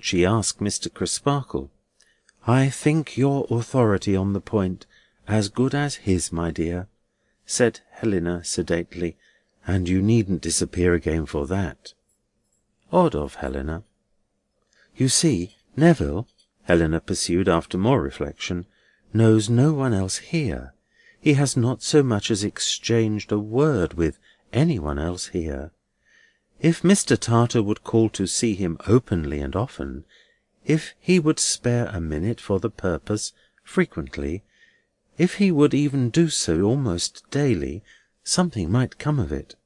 she ask Mr. Crisparkle? I think your authority on the point as good as his, my dear," said Helena sedately, "and you needn't disappear again for that." "Odd of Helena." "You see, Neville," Helena pursued after more reflection, "knows no one else here. He has not so much as exchanged a word with any one else here. If Mr. Tartar would call to see him openly and often, if he would spare a minute for the purpose frequently, if he would even do so almost daily, something might come of it."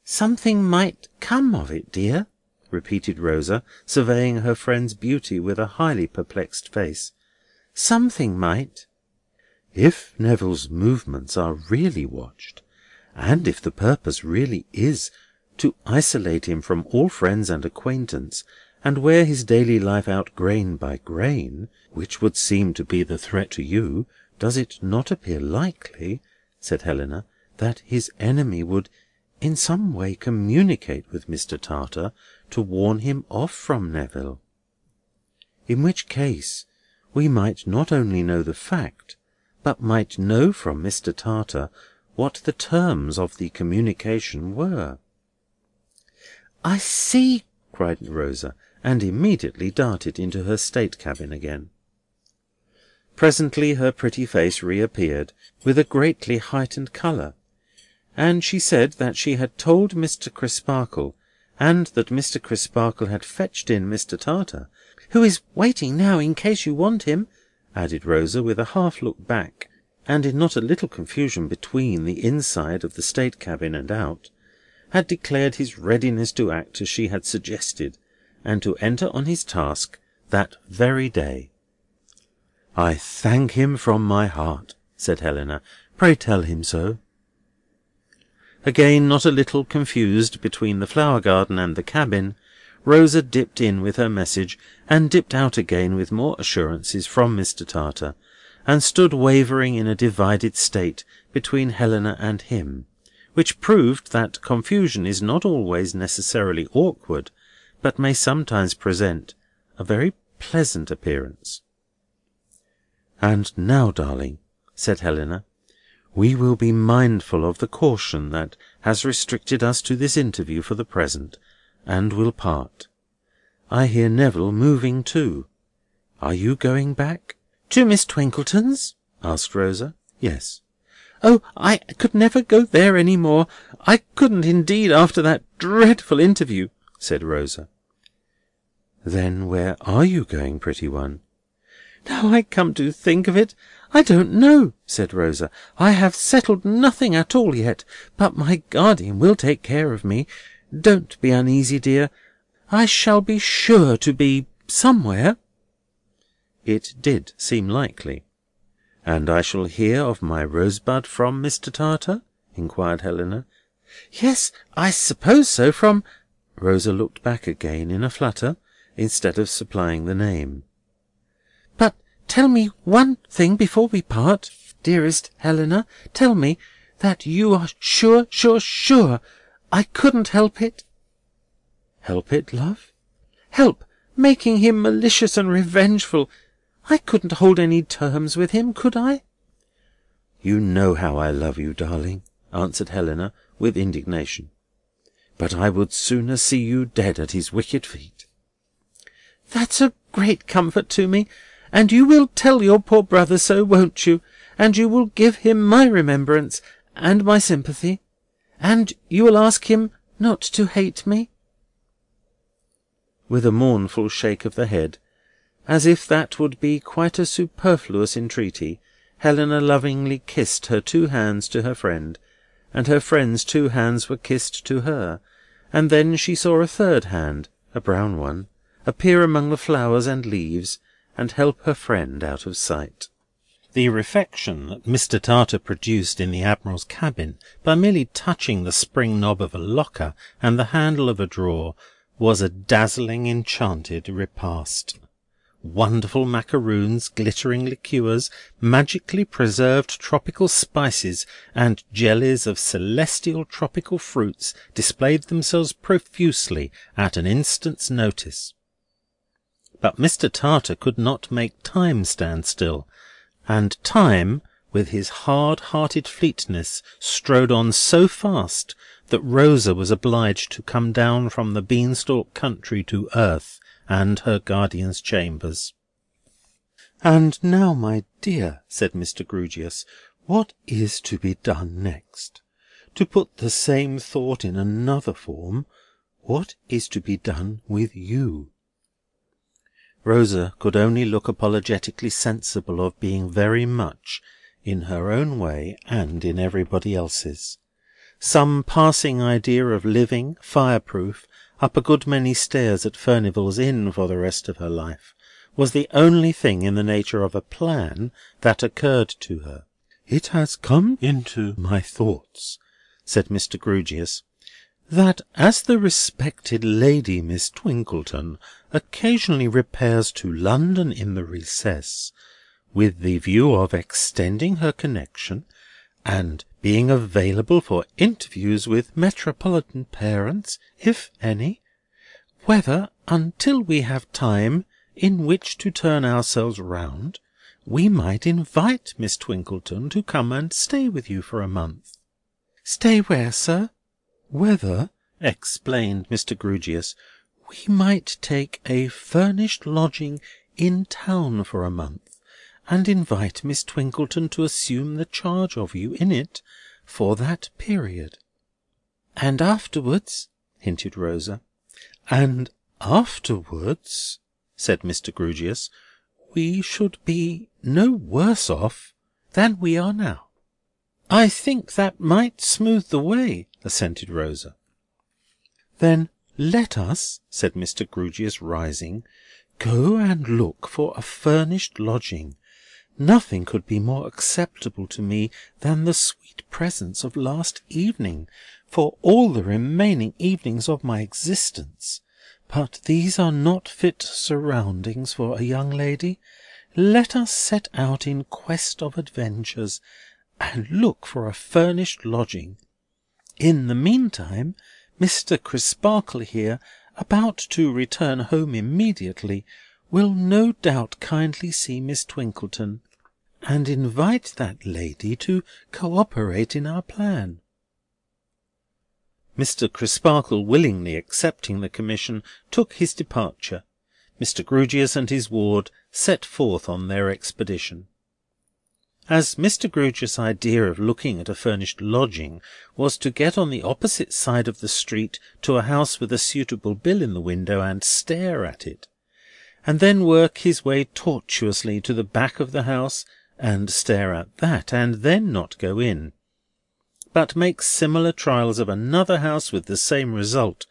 "Something might come of it, dear?" repeated Rosa, surveying her friend's beauty with a highly perplexed face. "Something might?" "If Neville's movements are really watched, and if the purpose really is to isolate him from all friends and acquaintance, and wear his daily life out grain by grain, which would seem to be the threat to you, does it not appear likely," said Helena, "that his enemy would in some way communicate with Mr. Tartar to warn him off from Neville? In which case we might not only know the fact, but might know from Mr. Tartar what the terms of the communication were." "I see!" cried Rosa, and immediately darted into her state cabin again. Presently her pretty face reappeared, with a greatly heightened colour, and she said that she had told Mr. Crisparkle, and that Mr. Crisparkle had fetched in Mr. Tartar, "who is waiting now in case you want him," added Rosa, with a half look back, and in not a little confusion between the inside of the state cabin and out, had declared his readiness to act as she had suggested, and to enter on his task that very day. "I thank him from my heart," said Helena. "Pray tell him so." Again not a little confused between the flower garden and the cabin, Rosa dipped in with her message, and dipped out again with more assurances from Mr. Tartar, and stood wavering in a divided state between Helena and him, which proved that confusion is not always necessarily awkward, but may sometimes present a very pleasant appearance. "And now, darling," said Helena, "we will be mindful of the caution that has restricted us to this interview for the present, and will part. I hear Neville moving too. Are you going back?" "To Miss Twinkleton's?" asked Rosa. "Yes." "Oh, I could never go there any more. I couldn't indeed after that dreadful interview," said Rosa. "Then where are you going, pretty one?" "Now I come to think of it, I don't know," said Rosa. "I have settled nothing at all yet, but my guardian will take care of me. Don't be uneasy, dear. I shall be sure to be somewhere." It did seem likely. "And I shall hear of my Rosebud from Mr. Tartar?" inquired Helena. "Yes, I suppose so, from—" Rosa looked back again in a flutter, instead of supplying the name. "But tell me one thing before we part, dearest Helena. Tell me that you are sure, sure, sure I couldn't help it." "Help it, love?" "Help making him malicious and revengeful. I couldn't hold any terms with him, could I?" "You know how I love you, darling," answered Helena, with indignation. "But I would sooner see you dead at his wicked feet." "That's a great comfort to me. And you will tell your poor brother so, won't you? And you will give him my remembrance and my sympathy? And you will ask him not to hate me?" With a mournful shake of the head, as if that would be quite a superfluous entreaty, Helena lovingly kissed her 2 hands to her friend, and her friend's 2 hands were kissed to her, and then she saw a 3rd hand, a brown one, appear among the flowers and leaves, and help her friend out of sight. The refection that Mr. Tartar produced in the Admiral's cabin, by merely touching the spring knob of a locker and the handle of a drawer, was a dazzling enchanted repast. Wonderful macaroons, glittering liqueurs, magically preserved tropical spices, and jellies of celestial tropical fruits displayed themselves profusely at an instant's notice. But Mr. Tartar could not make Time stand still, and Time, with his hard-hearted fleetness, strode on so fast that Rosa was obliged to come down from the beanstalk country to earth and her guardian's chambers. "And now, my dear," said Mr. Grewgious, "what is to be done next? To put the same thought in another form, what is to be done with you?" Rosa could only look apologetically sensible of being very much, in her own way and in everybody else's. Some passing idea of living, fireproof, up a good many stairs at Furnival's Inn for the rest of her life, was the only thing in the nature of a plan that occurred to her. "It has come into my thoughts," said Mr. Grewgious, "that as the respected Lady Miss Twinkleton occasionally repairs to London in the recess, with the view of extending her connection, and being available for interviews with metropolitan parents, if any, whether, until we have time in which to turn ourselves round, we might invite Miss Twinkleton to come and stay with you for a month." "Stay where, sir?" "Whether," explained Mr. Grewgious, "we might take a furnished lodging in town for a month, and invite Miss Twinkleton to assume the charge of you in it for that period." "And afterwards?" hinted Rosa. "And afterwards," said Mr. Grewgious, "we should be no worse off than we are now." "I think that might smooth the way," assented Rosa. "Then let us," said Mr. Grewgious, rising, "go and look for a furnished lodging. Nothing could be more acceptable to me than the sweet presence of last evening, for all the remaining evenings of my existence. But these are not fit surroundings for a young lady. Let us set out in quest of adventures, and look for a furnished lodging. In the meantime, Mr. Crisparkle here, about to return home immediately, will no doubt kindly see Miss Twinkleton, and invite that lady to co-operate in our plan." Mr. Crisparkle, willingly accepting the commission, took his departure. Mr. Grewgious and his ward set forth on their expedition. As Mr. Grewgious's idea of looking at a furnished lodging was to get on the opposite side of the street to a house with a suitable bill in the window, and stare at it, and then work his way tortuously to the back of the house, and stare at that, and then not go in, but make similar trials of another house with the same result,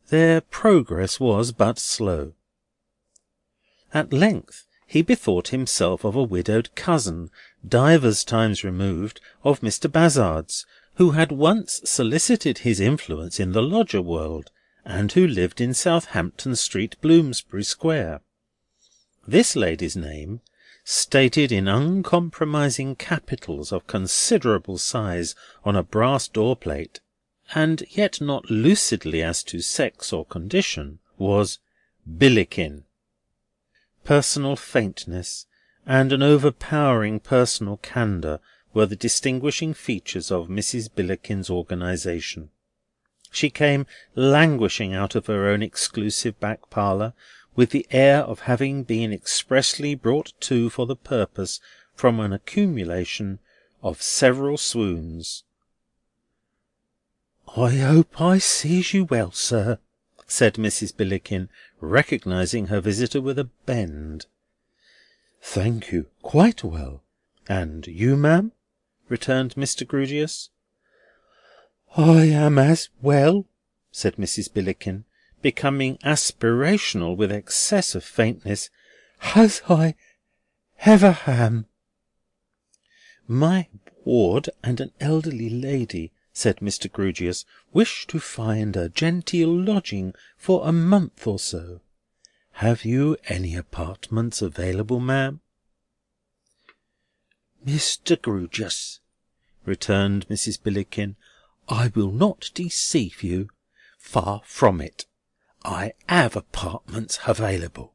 their progress was but slow. At length he bethought himself of a widowed cousin, divers times removed, of Mr. Bazzard's, who had once solicited his influence in the lodger world, and who lived in Southampton Street, Bloomsbury Square. This lady's name, stated in uncompromising capitals of considerable size on a brass door-plate, and yet not lucidly as to sex or condition, was Billickin. Personal faintness and an overpowering personal candour were the distinguishing features of Mrs. Billickin's organisation. She came languishing out of her own exclusive back parlour, with the air of having been expressly brought to for the purpose from an accumulation of several swoons. "I hope I sees you well, sir," said Mrs. Billickin, recognising her visitor with a bend. "Thank you, quite well. And you, ma'am?" returned Mr. Grewgious. "I am as well," said Mrs. Billickin, becoming aspirational with excess of faintness, "as I ever am." "My ward and an elderly lady," said Mr. Grewgious, "wish to find a genteel lodging for a month or so. Have you any apartments available, ma'am?" "Mr. Grewgious," returned Mrs. Billickin, "I will not deceive you. Far from it. I have apartments available.